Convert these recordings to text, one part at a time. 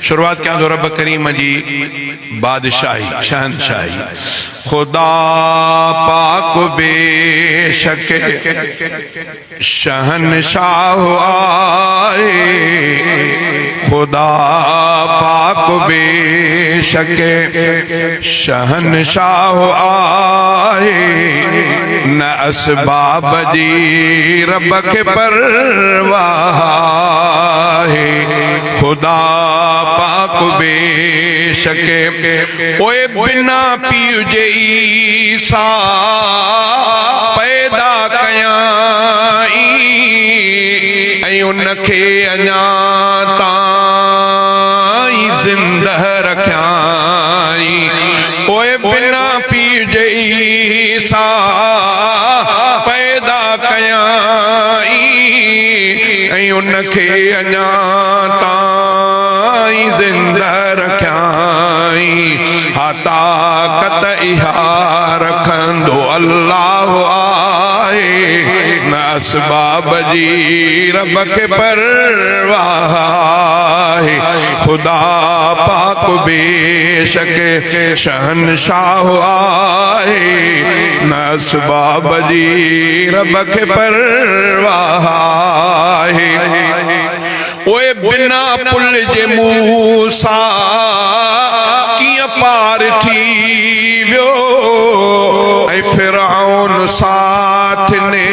शुरुआत क्या तो रब करीम जी बादशाही शहनशाही। खुदा पाक बेशक शहनशाह आए, खुदा पाक बेशक शहनशाह आए, न असबाब जी रब के परवाह है। खुदा पाक बेशक ओए बिना पीउ जे ईसा पैदा कयाई, ऐं उनखे अञा ताईं ज़िंदह रखियाई। ओए बिना पीउ जे ईसा पैदा कयाई, ऐं उनखे अञा ताईं ज़िंदह रखियाई। हा ताक़त इहा रखंदो अल्लाह आहे, न असबाब जी रब खे परवाह आहे। खुदा पाक बेशक शहनशाह आहे, न असबाब जी रब खे परवाह आहे। ओए बिना पुल जे मूसा कीअं पार थी वियो, ऐं फिरऔन साथ ने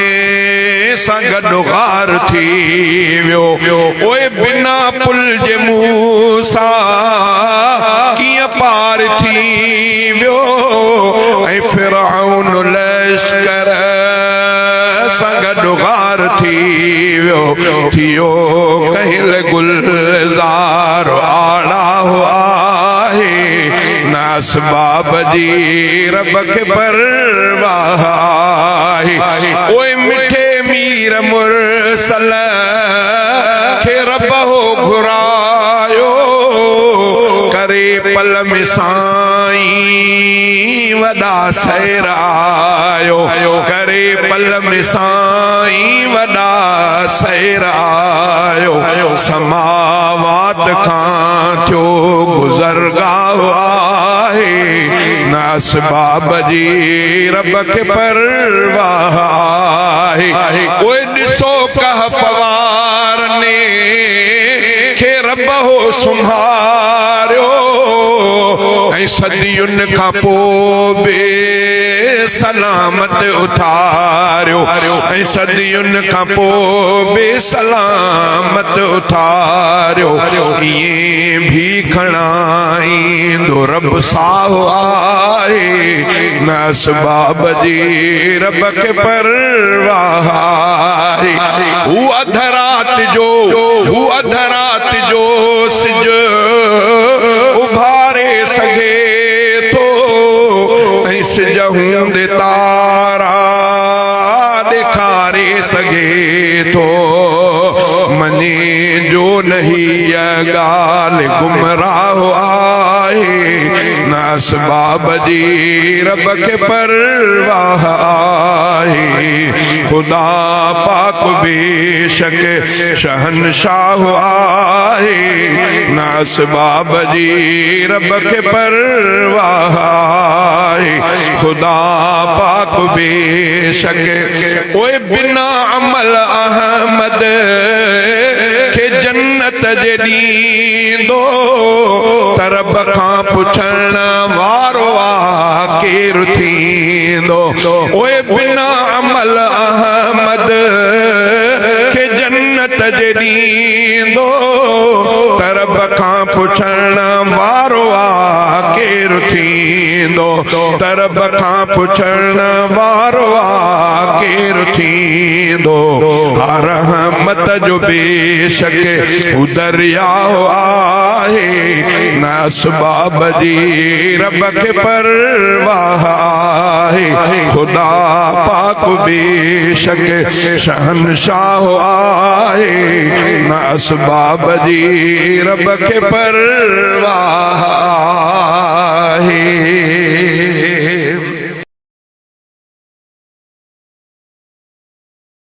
सां गॾु गार थी वियो। ओए बिना पुल जे मूसा कीअं पार थी वियो, ऐं फिरऔन लश्कर सां गॾु गार थी वियो। थियो कहिल गुलज़ार आड़ा आहे, न असबाब जी रब खे परवाह आहे। ओए मिठे मीर मुरसल खे रब हो घुरायो, करे पल में साईं वॾा सैरायो, करे पल में साईं वॾा सैरायो। समावात खां थियो गुज़रगाह आहे, न असबाब जी रब खे परवाह आहे। ओए ॾिसो कहफ़ वारने खे रब हो संभारियो, ऐं सदियुनि खां पोइ बि सलामत उथारियो, ऐं सदियुनि खां पोइ बि सलामत उथारियो। ईअं भी खणाईंदो रब साह आहे, न असबाब जी रब खे परवाह आहे। हू अध रात जो सिज उभारे सघे थो, ऐं सिज हूंदे तारा ॾेखारे सघे थो। मञे जो नहीं ॻाल्हि गुमराह आहे, न असबाब जी रब खे परवाह आहे। खुदा पाक बेशक शहनशाह आहे, न असबाब जी रब खे परवाह आहे। खुदा पाक बेशक ओए बिना अमल अहमद खे जन्नत जे ॾींदो, त रब खां पुछण वारो आहे केरु थींदो। ओए बिना अमल अहमद खे जन्नत जे ॾींदो, त रब खां पुछण वारो आहे केरु थींदो। त रब खां पुछण वारो आहे केरु थींदो। हर रहमत जो बेशक हू दरियाओ आहे, न असबाब जी रब खे परवाह आहे। खुदा पाक बेशक शहनशाह आहे, न असबाब जी रब खे परवाह आहे।